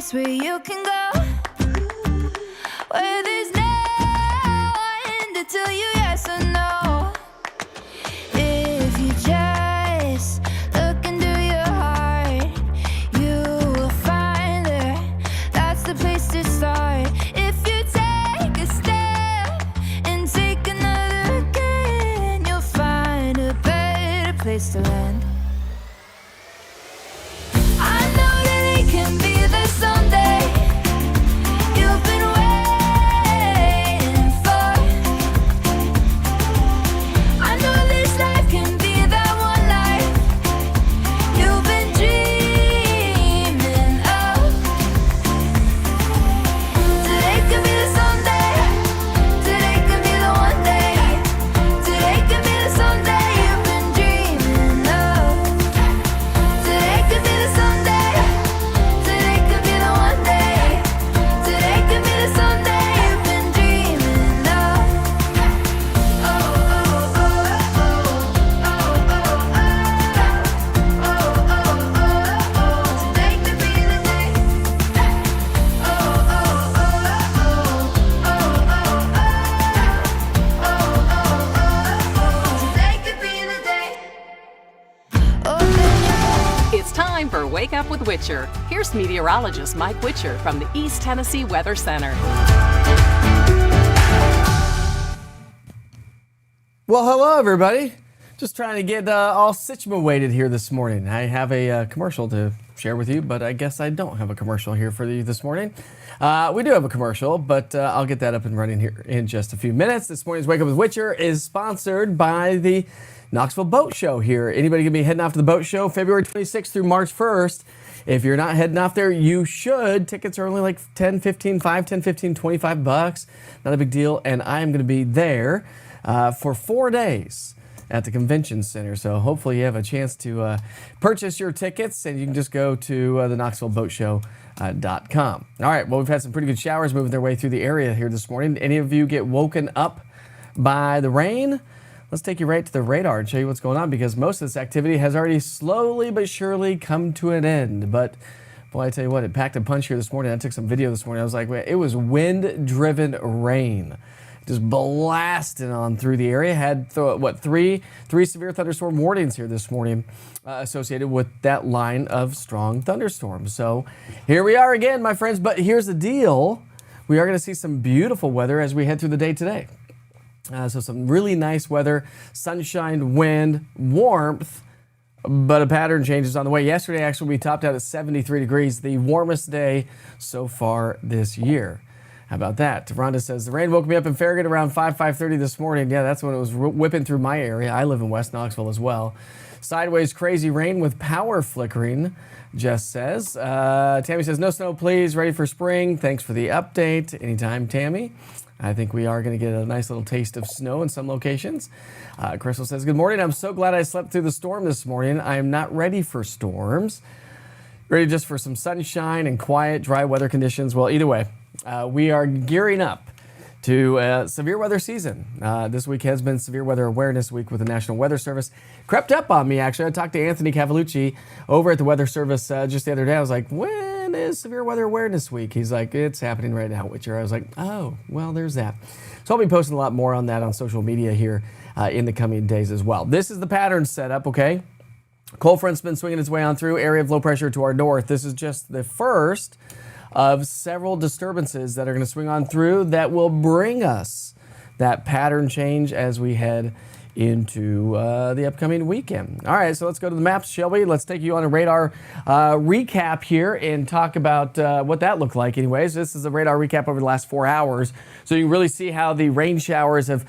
place where you can go, where there's no one to tell you yes or no. If you just look into your heart, you will find that that's the place to start. If you take a step and take another again, you'll find a better place to land. I know that it can be there someday. You've been waiting for. I know this life can be that one life you've been dreaming of. Today could be the someday. Today could be the one day. Today could be the someday you've been dreaming of. Today could be the someday. Today could be the one day. Today could be the someday you've been dreaming of. Oh, oh, oh, oh, oh, oh, oh, oh, oh. Today could be the day. Oh, oh, oh, oh, oh, oh, oh. Today could be the day. It's time for Wake Up with Witcher. Here's meteorologist Mike Witcher from the East Tennessee Weather Center. Well, hello, everybody. Just trying to get all situated here this morning. I have a commercial to share with you, but I guess I don't have a commercial here for you this morning. We do have a commercial, but I'll get that up and running here in just a few minutes. This morning's Wake Up with Witcher is sponsored by the Knoxville Boat Show here. Anybody gonna be heading off to the boat show February 26th through March 1st? If you're not heading off there, you should. Tickets are only like 10, 15, 5, 10, 15, 25 bucks. Not a big deal. And I am going to be there for 4 days at the convention center. So hopefully you have a chance to purchase your tickets, and you can just go to the KnoxvilleBoatShow.com. All right, well, we've had some pretty good showers moving their way through the area here this morning. Any of you get woken up by the rain? Let's take you right to the radar and show you what's going on, because most of this activity has already slowly but surely come to an end. But boy, I tell you what, it packed a punch here this morning. I took some video this morning. I was like, it was wind-driven rain, just blasting on through the area. Had three severe thunderstorm warnings here this morning associated with that line of strong thunderstorms. So here we are again, my friends. But here's the deal: we are going to see some beautiful weather as we head through the day today. So some really nice weather, sunshine, wind, warmth, but a pattern change is on the way. Yesterday, actually, we topped out at 73 degrees, the warmest day so far this year. How about that? Rhonda says, the rain woke me up in Farragut around 5:30 this morning. Yeah, that's when it was whipping through my area. I live in West Knoxville as well. Sideways crazy rain with power flickering, Jess says. Tammy says, no snow, please. Ready for spring. Thanks for the update. Anytime, Tammy. I think we are going to get a nice little taste of snow in some locations. Crystal says, good morning. I'm so glad I slept through the storm this morning. I am not ready for storms. Ready just for some sunshine and quiet, dry weather conditions. Well, either way, we are gearing up to severe weather season. This week has been Severe Weather Awareness Week with the National Weather Service. Crept up on me, actually. I talked to Anthony Cavalucci over at the Weather Service just the other day. I was like, when is Severe Weather Awareness Week? He's like, it's happening right now, Witcher. I was like, oh, well, there's that. So I'll be posting a lot more on that on social media here in the coming days as well. This is the pattern setup, okay? Cold front's been swinging its way on through. Area of low pressure to our north. This is just the first of several disturbances that are going to swing on through that will bring us that pattern change as we head into the upcoming weekend. All right, so let's go to the maps, shall we? Let's take you on a radar recap here and talk about what that looked like anyways. This is a radar recap over the last 4 hours. So you can really see how the rain showers have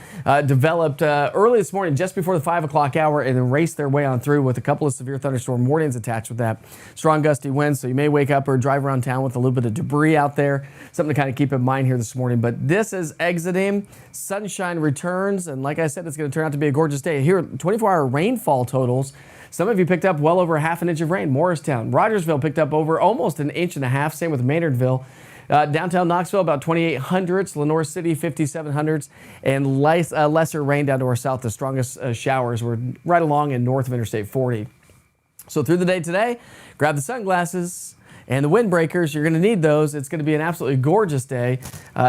developed early this morning, just before the 5 o'clock hour, and then raced their way on through with a couple of severe thunderstorm warnings attached with that. Strong gusty winds, so you may wake up or drive around town with a little bit of debris out there. Something to kind of keep in mind here this morning. But this is exiting. Sunshine returns, and like I said, it's going to turn out to be a gorgeous day. Here, 24-hour rainfall totals. Some of you picked up well over half an inch of rain. Morristown, Rogersville picked up over almost an inch and a half. Same with Maynardville. Downtown Knoxville, about 2,800s. Lenore City, 5,700s. And lesser rain down to our south. The strongest showers were right along and north of Interstate 40. So through the day today, grab the sunglasses And the windbreakers, you're going to need those. It's going to be an absolutely gorgeous day.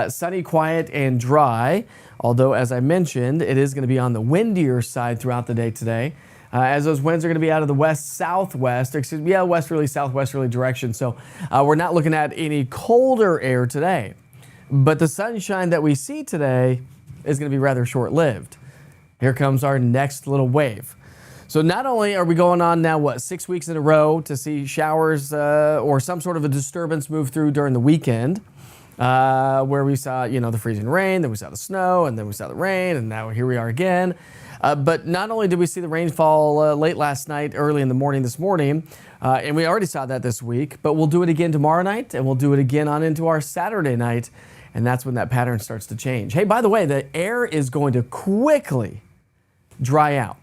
Sunny, quiet, and dry. Although, as I mentioned, it is going to be on the windier side throughout the day today. As those winds are going to be out of the west-southwest, westerly-southwesterly direction. So we're not looking at any colder air today. But the sunshine that we see today is going to be rather short-lived. Here comes our next little wave. So not only are we going on now, 6 weeks in a row to see showers or some sort of a disturbance move through during the weekend, where we saw, the freezing rain, then we saw the snow, and then we saw the rain, and now here we are again. But not only did we see the rainfall late last night, early in the morning this morning, and we already saw that this week, but we'll do it again tomorrow night, and we'll do it again on into our Saturday night, and that's when that pattern starts to change. Hey, by the way, the air is going to quickly dry out.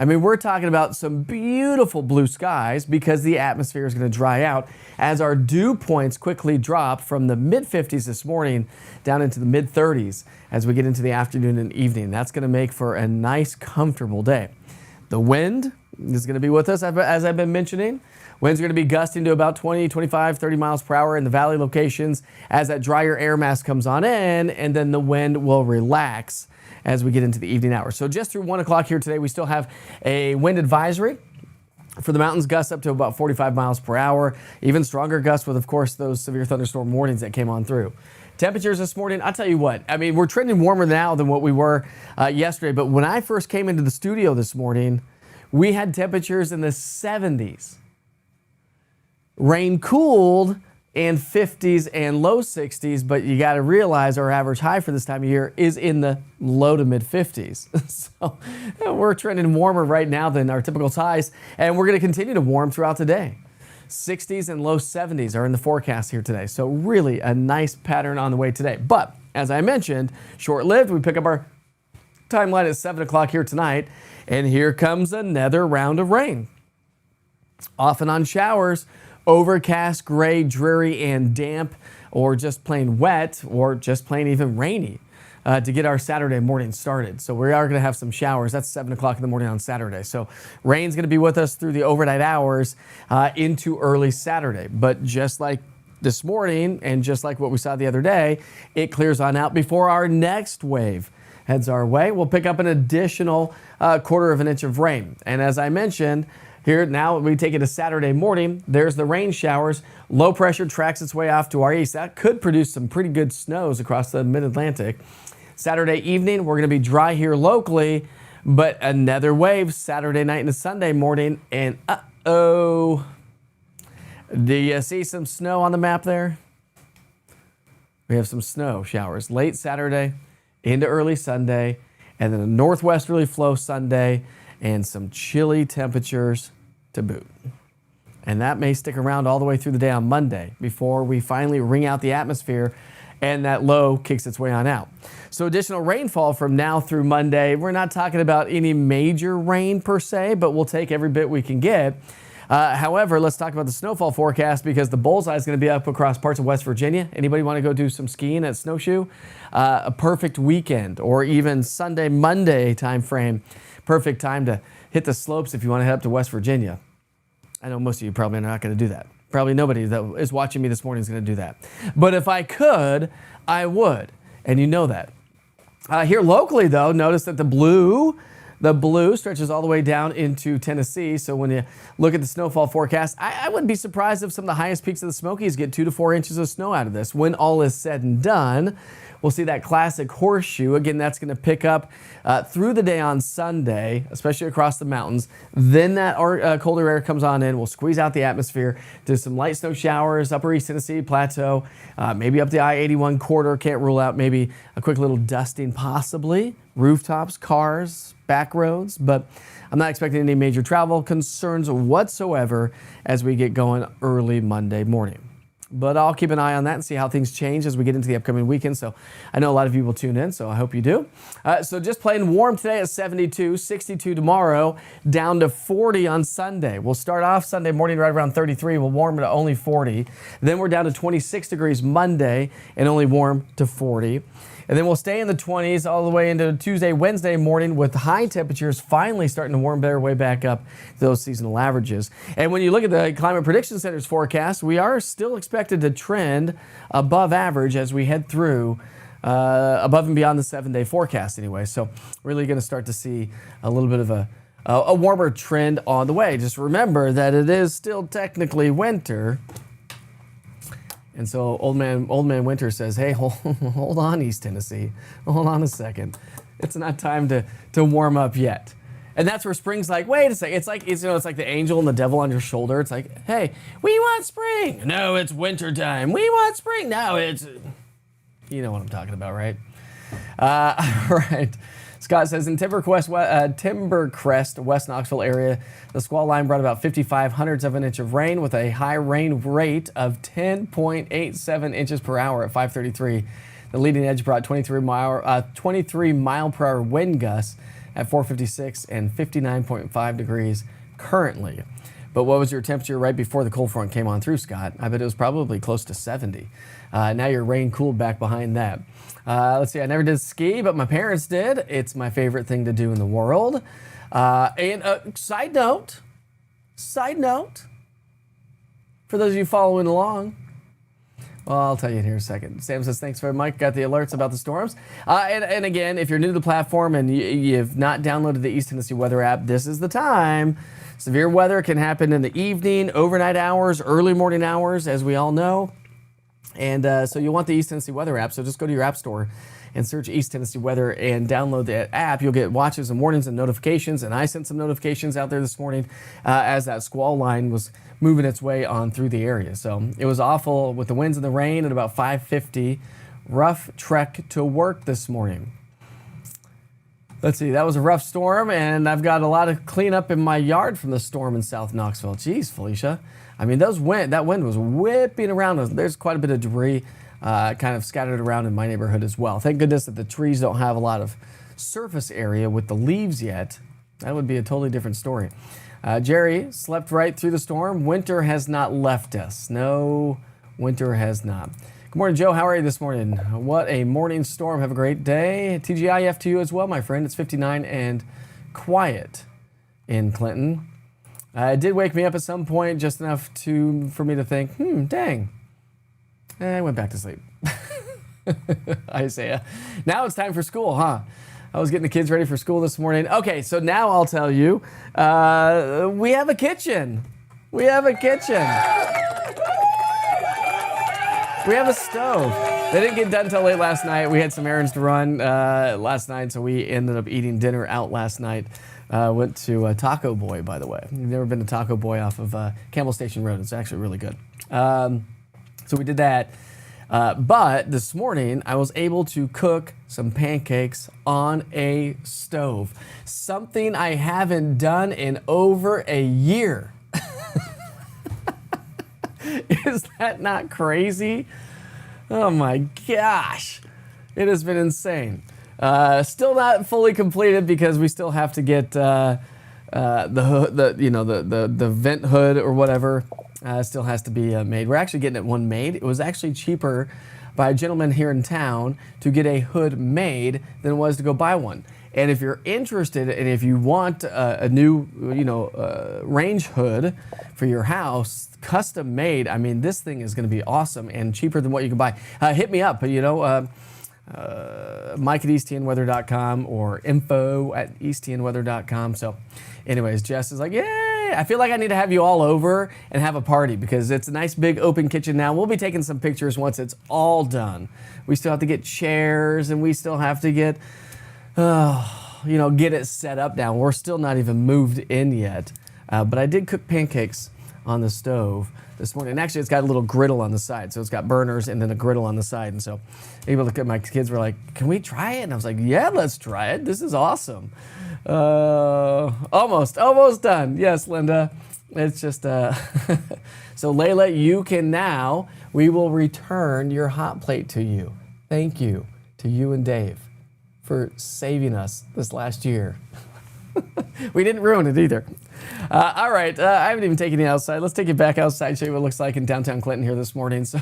I mean, we're talking about some beautiful blue skies because the atmosphere is going to dry out as our dew points quickly drop from the mid-50s this morning down into the mid-30s as we get into the afternoon and evening. That's going to make for a nice, comfortable day. The wind is going to be with us, as I've been mentioning. Winds are going to be gusting to about 20, 25, 30 miles per hour in the valley locations as that drier air mass comes on in, and then the wind will relax as we get into the evening hours. So just through 1 o'clock here today, we still have a wind advisory for the mountains, gusts up to about 45 miles per hour, even stronger gusts with, of course, those severe thunderstorm warnings that came on through. Temperatures this morning, I'll tell you what, I mean, we're trending warmer now than what we were yesterday, but when I first came into the studio this morning, we had temperatures in the 70s. Rain cooled and 50s and low 60s, but you got to realize our average high for this time of year is in the low to mid 50s. So we're trending warmer right now than our typical highs, and we're going to continue to warm throughout the day. 60s and low 70s are in the forecast here today. So really a nice pattern on the way today. But as I mentioned, short-lived. We pick up our timeline at 7 o'clock here tonight, and here comes another round of rain. Off and on showers. Overcast, gray, dreary, and damp, or just plain wet, or just plain even rainy to get our Saturday morning started. So we are going to have some showers. That's 7 o'clock in the morning on Saturday. So rain's going to be with us through the overnight hours into early Saturday. But just like this morning and just like what we saw the other day, it clears on out before our next wave heads our way. We'll pick up an additional quarter of an inch of rain. And as I mentioned, here now we take it to Saturday morning. There's the rain showers. Low pressure tracks its way off to our east. That could produce some pretty good snows across the mid-Atlantic. Saturday evening, we're going to be dry here locally, but another wave Saturday night and Sunday morning. And do you see some snow on the map there? We have some snow showers late Saturday into early Sunday, and then a northwesterly flow Sunday, and some chilly temperatures to boot. And that may stick around all the way through the day on Monday before we finally wring out the atmosphere and that low kicks its way on out. So additional rainfall from now through Monday. We're not talking about any major rain per se, but we'll take every bit we can get. However, let's talk about the snowfall forecast because the bullseye is going to be up across parts of West Virginia. Anybody want to go do some skiing at Snowshoe? A perfect weekend or even Sunday, Monday time frame. Perfect time to hit the slopes if you want to head up to West Virginia. I know most of you probably are not going to do that. Probably nobody that is watching me this morning is going to do that. But if I could, I would. And you know that. Here locally, though, notice that the blue stretches all the way down into Tennessee. So when you look at the snowfall forecast, I wouldn't be surprised if some of the highest peaks of the Smokies get 2 to 4 inches of snow out of this. When all is said and done, we'll see that classic horseshoe. Again, that's going to pick up through the day on Sunday, especially across the mountains. Then that colder air comes on in. We'll squeeze out the atmosphere to some light snow showers, upper East Tennessee Plateau, maybe up the I-81 corridor. Can't rule out maybe a quick little dusting possibly. Rooftops, cars, back roads, but I'm not expecting any major travel concerns whatsoever as we get going early Monday morning. But I'll keep an eye on that and see how things change as we get into the upcoming weekend. So I know a lot of you will tune in, so I hope you do. So just plain warm today at 72, 62 tomorrow, down to 40 on Sunday. We'll start off Sunday morning right around 33. We'll warm to only 40. Then we're down to 26 degrees Monday and only warm to 40. And then we'll stay in the 20s all the way into Tuesday, Wednesday morning with high temperatures finally starting to warm their way back up to those seasonal averages. And when you look at the Climate Prediction Center's forecast, we are still expected to trend above average as we head through above and beyond the 7-day forecast anyway. So really going to start to see a little bit of a warmer trend on the way. Just remember that it is still technically winter. And so old man Winter says, hey, hold on, East Tennessee. Hold on a second. It's not time to warm up yet. And that's where spring's like, wait a second. It's like the angel and the devil on your shoulder. It's like, hey, we want spring. No, it's winter time. We want spring. No, it's... You know what I'm talking about, right? Right. Scott says in Timbercrest, West Knoxville area, the squall line brought about 5/500ths of an inch of rain with a high rain rate of 10.87 inches per hour at 5:33. The leading edge brought 23 mile per hour wind gusts at 4:56 and 59.5 degrees currently. But what was your temperature right before the cold front came on through, Scott? I bet it was probably close to 70. Now your rain cooled back behind that. Let's see, I never did ski, but my parents did. It's my favorite thing to do in the world. Side note, for those of you following along, well, I'll tell you in here in a second. Sam says, thanks very much. Got the alerts about the storms. And again, if you're new to the platform and you've not downloaded the East Tennessee Weather app, this is the time. Severe weather can happen in the evening, overnight hours, early morning hours, as we all know. And so you'll want the East Tennessee Weather app. So just go to your app store and search East Tennessee Weather and download the app. You'll get watches and warnings and notifications. And I sent some notifications out there this morning as that squall line was moving its way on through the area. So it was awful with the winds and the rain at about 5:50. Rough trek to work this morning. Let's see, that was a rough storm, and I've got a lot of cleanup in my yard from the storm in South Knoxville. Jeez, Felicia. I mean, that wind was whipping around. There's quite a bit of debris kind of scattered around in my neighborhood as well. Thank goodness that the trees don't have a lot of surface area with the leaves yet. That would be a totally different story. Jerry slept right through the storm. Winter has not left us. No, winter has not. Good morning, Joe. How are you this morning? What a morning storm. Have a great day. TGIF to you as well, my friend. It's 59 and quiet in Clinton. It did wake me up at some point, just enough for me to think, dang. And I went back to sleep. Isaiah. Now it's time for school, huh? I was getting the kids ready for school this morning. Okay, so now I'll tell you, we have a kitchen. We have a kitchen. We have a stove. They didn't get done until late last night. We had some errands to run last night, so we ended up eating dinner out last night. Went to Taco Boy, by the way. You've never been to Taco Boy off of Campbell Station Road. It's actually really good. So we did that. But this morning, I was able to cook some pancakes on a stove. Something I haven't done in over a year. Is that not crazy? Oh my gosh. It has been insane. Still not fully completed because we still have to get the vent hood or whatever still has to be made. We're actually getting one made. It was actually cheaper by a gentleman here in town to get a hood made than it was to go buy one. And if you're interested and if you want a new, range hood for your house, custom made, I mean, this thing is going to be awesome and cheaper than what you can buy. Hit me up, Mike at easttnweather.com or info@easttnweather.com. So anyways, Jess is like, yay, I feel like I need to have you all over and have a party because it's a nice big open kitchen now. We'll be taking some pictures once it's all done. We still have to get chairs and we still have to get it set up now. We're still not even moved in yet. But I did cook pancakes on the stove this morning. And actually, it's got a little griddle on the side. So it's got burners and then a griddle on the side. And so able to look at my kids were like, can we try it? And I was like, yeah, let's try it. This is awesome. Almost done. Yes, Linda. It's just, so Layla, we will return your hot plate to you. Thank you to you and Dave for saving us this last year. We didn't ruin it either. All right, I haven't even taken you outside. Let's take you back outside, show you what it looks like in downtown Clinton here this morning. So,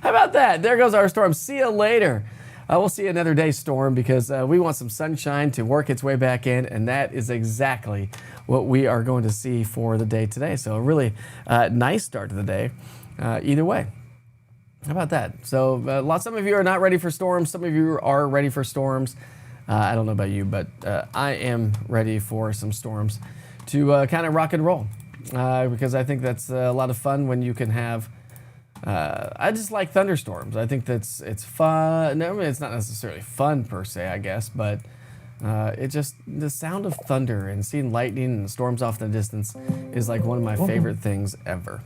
how about that? There goes our storm. See you later. We'll see another day storm because we want some sunshine to work its way back in, and that is exactly what we are going to see for the day today. So a really nice start to the day either way. How about that? So some of you are not ready for storms. Some of you are ready for storms. I don't know about you, but I am ready for some storms to kind of rock and roll because I think that's a lot of fun when you can have I just like thunderstorms. I think it's fun. No, I mean, it's not necessarily fun per se, I guess, but the sound of thunder and seeing lightning and storms off in the distance is like one of my favorite things ever.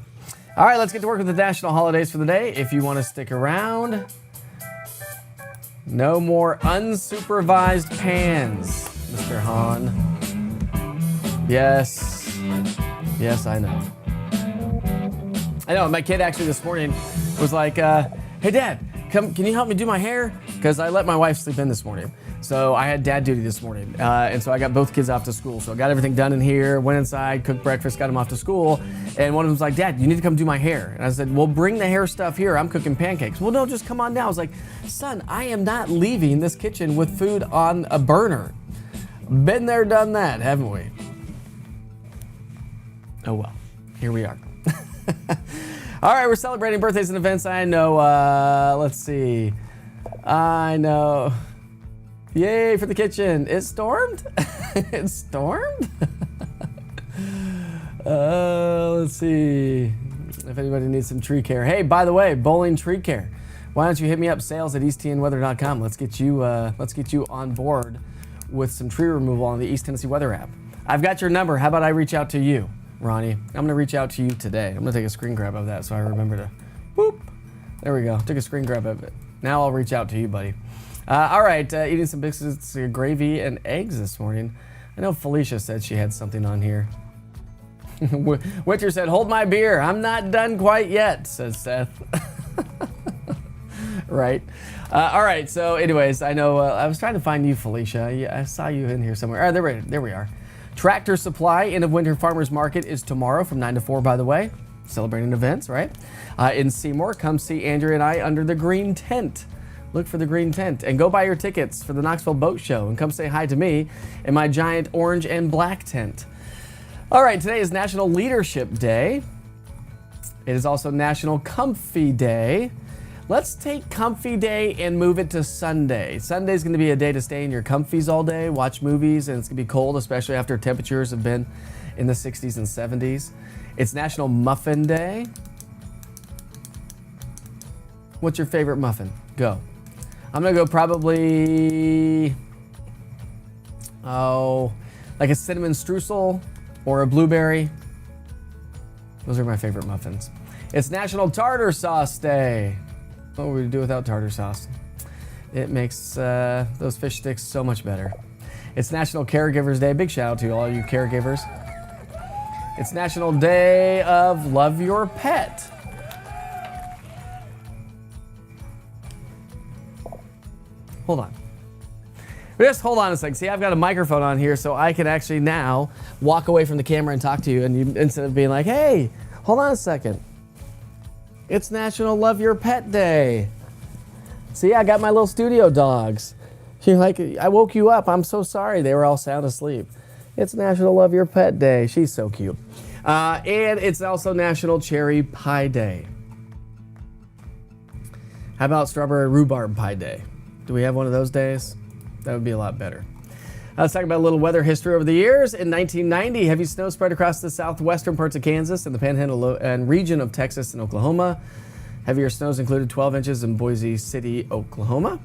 All right, let's get to work with the national holidays for the day. If you want to stick around, no more unsupervised pans, Mr. Hahn. Yes, I know. I know, my kid actually this morning was like, hey Dad, can you help me do my hair? Because I let my wife sleep in this morning. So I had dad duty this morning. And so I got both kids off to school. So I got everything done in here, went inside, cooked breakfast, got them off to school. And one of them was like, Dad, you need to come do my hair. And I said, well, bring the hair stuff here. I'm cooking pancakes. Well, no, just come on down. I was like, son, I am not leaving this kitchen with food on a burner. Been there, done that, haven't we? Oh well, here we are. All right, we're celebrating birthdays and events. I know, let's see. I know. Yay for the kitchen. It stormed? It stormed? Let's see if anybody needs some tree care. Hey, by the way, bowling tree care. Why don't you hit me up, sales@easttnweather.com. Let's get you on board with some tree removal on the East Tennessee Weather app. I've got your number. How about I reach out to you, Ronnie? I'm going to reach out to you today. I'm going to take a screen grab of that so I remember to whoop. There we go. Took a screen grab of it. Now I'll reach out to you, buddy. All right, eating some biscuits, gravy, and eggs this morning. I know Felicia said she had something on here. Winter said, hold my beer. I'm not done quite yet, says Seth. Right. All right, so anyways, I know I was trying to find you, Felicia. I saw you in here somewhere. There we are. Tractor Supply End of Winter Farmers Market is tomorrow from 9 to 4, by the way. Celebrating events, right? In Seymour, come see Andrew and I under the green tent. Look for the green tent and go buy your tickets for the Knoxville Boat Show and come say hi to me in my giant orange and black tent. All right, today is National Leadership Day. It is also National Comfy Day. Let's take Comfy Day and move it to Sunday. Sunday's going to be a day to stay in your comfies all day, watch movies, and it's going to be cold, especially after temperatures have been in the 60s and 70s. It's National Muffin Day. What's your favorite muffin? Go. I'm going to go probably, like a cinnamon streusel or a blueberry. Those are my favorite muffins. It's National Tartar Sauce Day. What would we do without tartar sauce? It makes those fish sticks so much better. It's National Caregivers Day. Big shout out to all you caregivers. It's National Day of Love Your Pet. Hold on. Just hold on a second. See, I've got a microphone on here so I can actually now walk away from the camera and talk to you, and you, instead of being like, hey, hold on a second. It's National Love Your Pet Day. See, I got my little studio dogs. You're like, I woke you up. I'm so sorry. They were all sound asleep. It's National Love Your Pet Day. She's so cute. And it's also National Cherry Pie Day. How about Strawberry Rhubarb Pie Day? Do we have one of those days? That would be a lot better. Let's talk about a little weather history over the years. In 1990, heavy snow spread across the southwestern parts of Kansas and the Panhandle and region of Texas and Oklahoma. Heavier snows included 12 inches in Boise City, Oklahoma.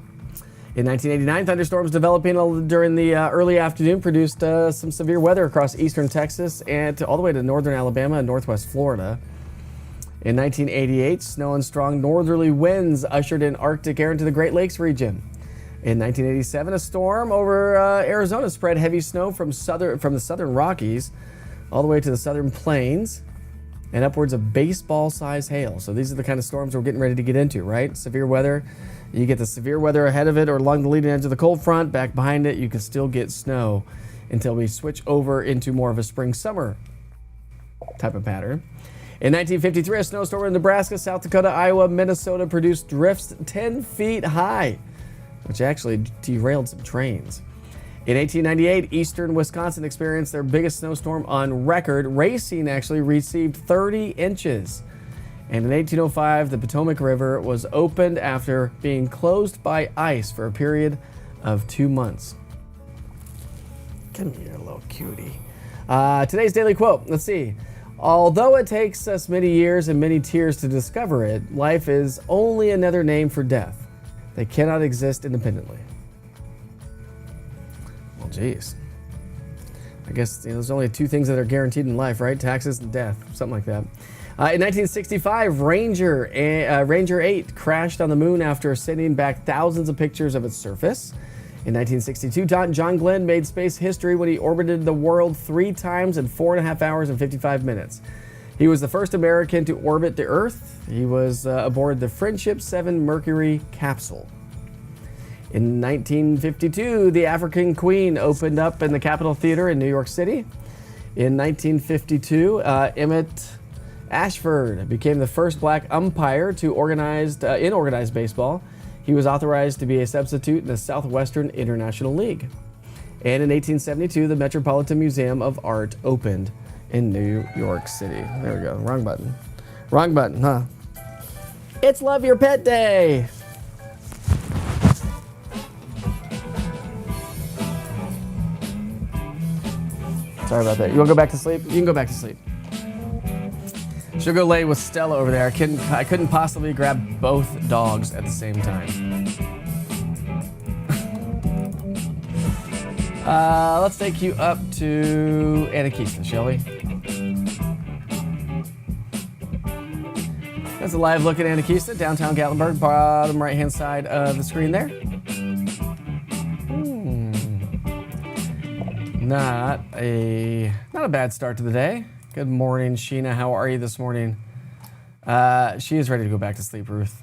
In 1989, thunderstorms developing during the early afternoon produced some severe weather across eastern Texas and all the way to northern Alabama and northwest Florida. In 1988, snow and strong northerly winds ushered in Arctic air into the Great Lakes region. In 1987, a storm over Arizona spread heavy snow from the southern Rockies all the way to the southern plains and upwards of baseball-sized hail. So these are the kind of storms we're getting ready to get into, right? Severe weather. You get the severe weather ahead of it or along the leading edge of the cold front. Back behind it, you can still get snow until we switch over into more of a spring-summer type of pattern. In 1953, a snowstorm in Nebraska, South Dakota, Iowa, Minnesota produced drifts 10 feet high. which actually derailed some trains. In 1898, eastern Wisconsin experienced their biggest snowstorm on record. Racing actually received 30 inches. And in 1805, the Potomac River was opened after being closed by ice for a period of 2 months. Come here, little cutie. Today's daily quote, let's see. Although it takes us many years and many tears to discover it, life is only another name for death. They cannot exist independently. Well, geez. I guess there's only two things that are guaranteed in life, right? Taxes and death, something like that. In 1965, Ranger 8 crashed on the moon after sending back thousands of pictures of its surface. In 1962, John Glenn made space history when he orbited the world 3 times in 4.5 hours and 55 minutes. He was the first American to orbit the Earth. He was aboard the Friendship 7 Mercury capsule. In 1952, the African Queen opened up in the Capitol Theater in New York City. In 1952, Emmett Ashford became the first black umpire to in organized baseball. He was authorized to be a substitute in the Southwestern International League. And in 1872, the Metropolitan Museum of Art opened in New York City. There we go. Wrong button. Wrong button, huh? It's Love Your Pet Day. Sorry about that. You want to go back to sleep? You can go back to sleep. She'll go lay with Stella over there. I couldn't possibly grab both dogs at the same time. Let's take you up to Anakeesa, shall we? That's a live look at Anakeesa, downtown Gatlinburg, bottom right-hand side of the screen there. Not a bad start to the day. Good morning, Sheena. How are you this morning? She is ready to go back to sleep, Ruth.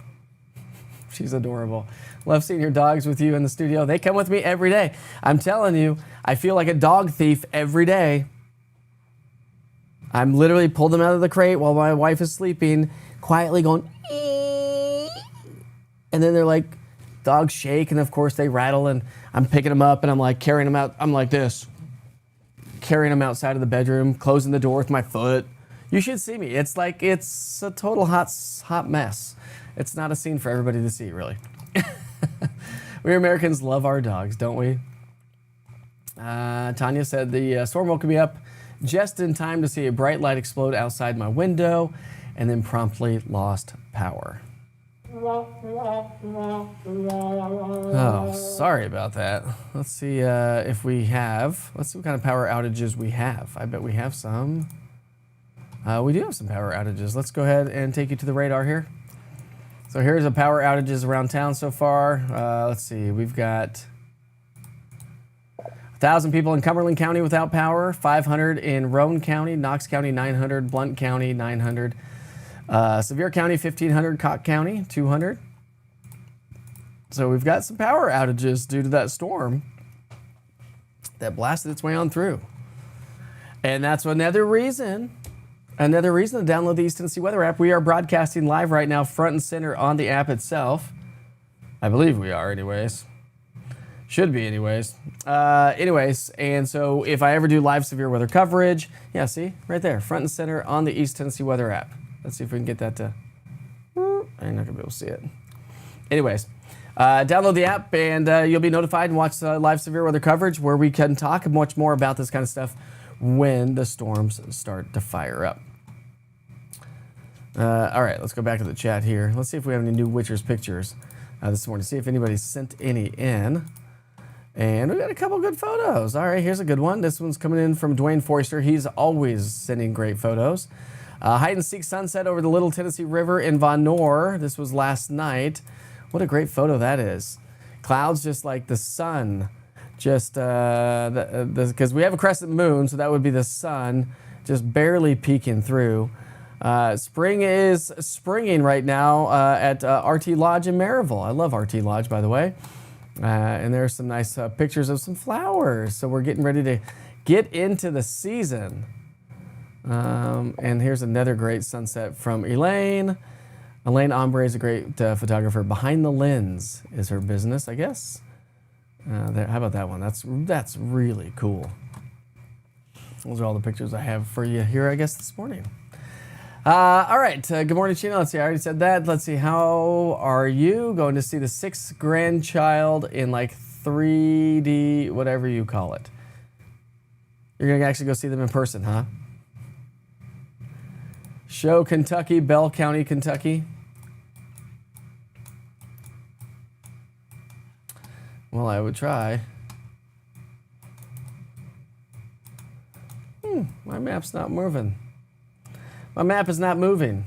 She's adorable. Love seeing your dogs with you in the studio. They come with me every day. I'm telling you, I feel like a dog thief every day. I'm literally pulled them out of the crate while my wife is sleeping, quietly going, ee! And then they're like, dogs shake, and of course they rattle, and I'm picking them up, and I'm like carrying them out. I'm like this. Carrying them outside of the bedroom, closing the door with my foot. You should see me. It's a total hot mess. It's not a scene for everybody to see, really. We Americans love our dogs, don't we? Tanya said the storm woke me up just in time to see a bright light explode outside my window and then promptly lost power. Oh, sorry about that. Let's see let's see what kind of power outages we have. I bet we have some. We do have some power outages. Let's go ahead and take you to the radar here. So here's the power outages around town so far. Let's see, we've got 1,000 people in Cumberland County without power, 500 in Roane County, Knox County 900, Blount County 900, Sevier County 1,500, Cocke County 200. So we've got some power outages due to that storm that blasted its way on through. And that's another reason to download the East Tennessee Weather app. We are broadcasting live right now, front and center on the app itself. I believe we are anyways. Should be anyways. And so if I ever do live severe weather coverage, yeah, see, right there, front and center on the East Tennessee Weather app. Let's see if we can get that to, I'm not gonna be able to see it. Anyways, download the app and you'll be notified and watch live severe weather coverage where we can talk much more about this kind of stuff when the storms start to fire up. All right, let's go back to the chat here. Let's see if we have any new Witchers pictures this morning. See if anybody sent any in. And we got a couple good photos. All right, here's a good one. This one's coming in from Dwayne Foister. He's always sending great photos. Hide and seek sunset over the Little Tennessee River in Von Noor. This was last night. What a great photo that is. Clouds just like the sun. Just because we have a crescent moon, so that would be the sun just barely peeking through. Spring is springing right now at RT Lodge in Maryville. I love RT Lodge, by the way. And there's some nice pictures of some flowers. So we're getting ready to get into the season. And here's another great sunset from Elaine. Elaine Ombre is a great photographer. Behind the Lens is her business, I guess. How about that one? That's really cool. Those are all the pictures I have for you here, I guess, this morning. All right. Good morning, Sheena. Let's see. I already said that. Let's see. How are you? Going to see the sixth grandchild in like 3D, whatever you call it. You're going to actually go see them in person, huh? Show, Kentucky, Bell County, Kentucky. Well, I would try. My map's not moving. My map is not moving.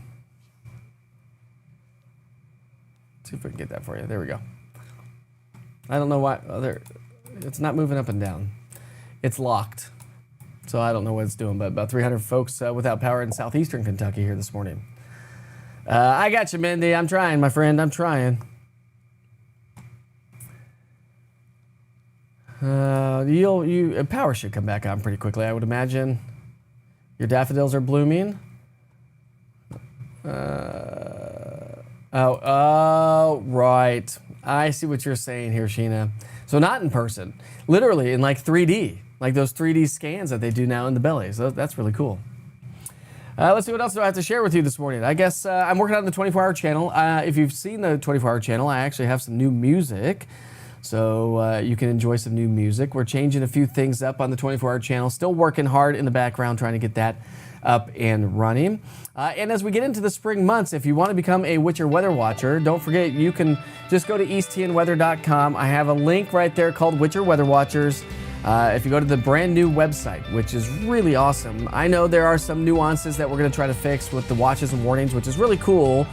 Let's see if we can get that for you. There we go. I don't know why. It's not moving up and down. It's locked. So I don't know what it's doing, but about 300 folks without power in southeastern Kentucky here this morning. I got you, Mindy. I'm trying, my friend. I'm trying. Power should come back on pretty quickly, I would imagine. Your daffodils are blooming. Right. I see what you're saying here, Sheena. So not in person, literally in like 3D, like those 3D scans that they do now in the belly. So that's really cool. Let's see what else do I have to share with you this morning. I guess I'm working on the 24-hour channel. If you've seen the 24-hour channel, I actually have some new music. So you can enjoy some new music. We're changing a few things up on the 24-hour channel. Still working hard in the background trying to get that up and running. And as we get into the spring months, if you want to become a Witcher Weather Watcher, don't forget you can just go to easttnweather.com. I have a link right there called Witcher Weather Watchers. If you go to the brand new website, which is really awesome. I know there are some nuances that we're going to try to fix with the watches and warnings, which is really cool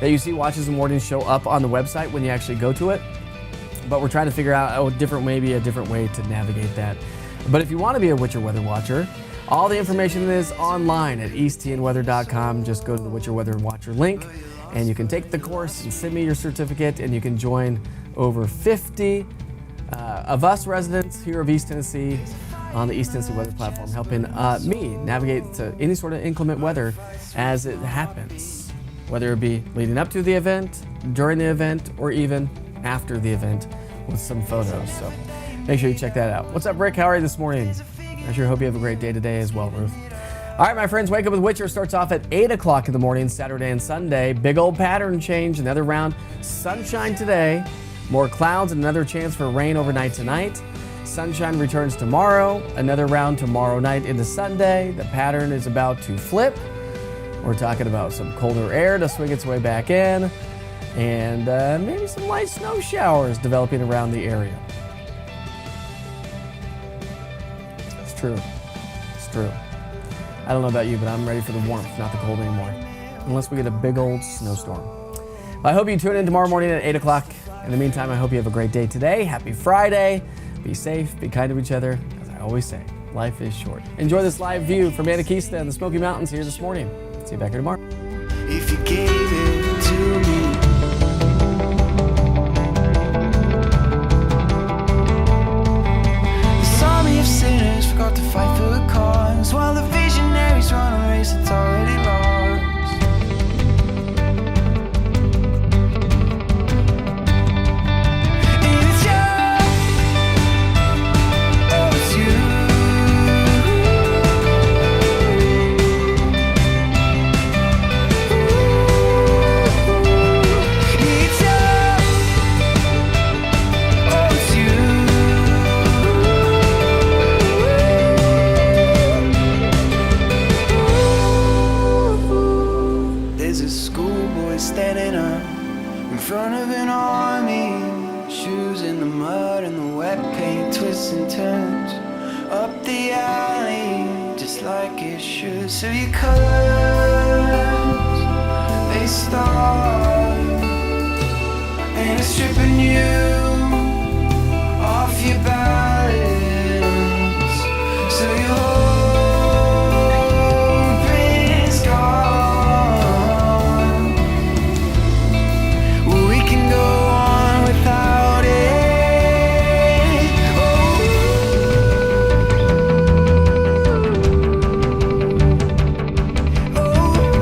that you see watches and warnings show up on the website when you actually go to it. But we're trying to figure out a different way to navigate that. But if you want to be a Witcher Weather Watcher, all the information is online at easttnweather.com. Just go to the Witcher Weather Watcher link, and you can take the course and send me your certificate, and you can join over 50 of us residents here of East Tennessee on the East Tennessee Weather Platform, helping me navigate to any sort of inclement weather as it happens, whether it be leading up to the event, during the event, or even after the event with some photos. So make sure you check that out. What's up, Rick? How are you this morning? I sure hope you have a great day today as well, Ruth. All right, my friends, Wake Up with Witcher starts off at 8 o'clock in the morning, Saturday and Sunday. Big old pattern change, another round. Sunshine today, more clouds, and another chance for rain overnight tonight. Sunshine returns tomorrow, another round tomorrow night into Sunday. The pattern is about to flip. We're talking about some colder air to swing its way back in, and maybe some light snow showers developing around the area. It's true. It's true. I don't know about you, but I'm ready for the warmth, not the cold anymore. Unless we get a big old snowstorm. I hope you tune in tomorrow morning at 8 o'clock. In the meantime, I hope you have a great day today. Happy Friday. Be safe, be kind to each other. As I always say, life is short. Enjoy this live view from Anakeesta and the Smoky Mountains here this morning. See you back here tomorrow. If you gave it to me, this army of sinners forgot to fight for the cause, while the visionaries run a race that's already lost. It's you, oh it's you. It's you, oh it's you. There's a schoolboy standing up in front of an army, shoes in the mud and the wet paint twists and turns up the alley just like it should. So your colors, they start, and it's stripping you off your balance. So your hope is gone. We can go on without it. Oh, oh.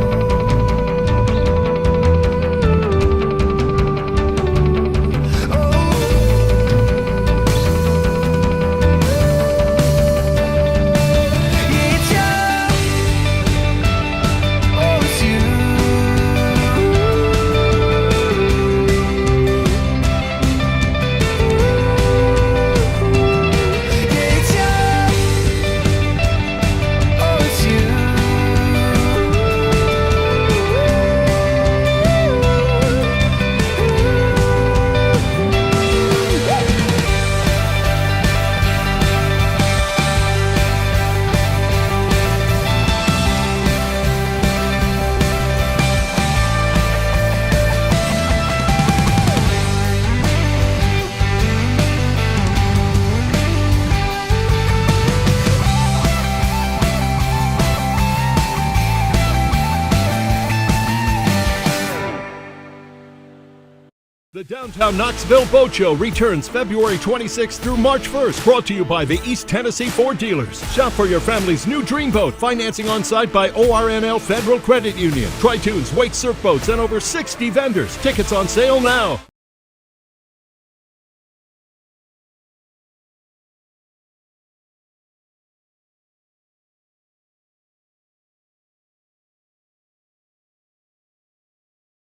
The Downtown Knoxville Boat Show returns February 26th through March 1st, brought to you by the East Tennessee Ford Dealers. Shop for your family's new dream boat, financing on site by ORNL Federal Credit Union. Tri-Tunes, Waite Surf Boats, and over 60 vendors. Tickets on sale now.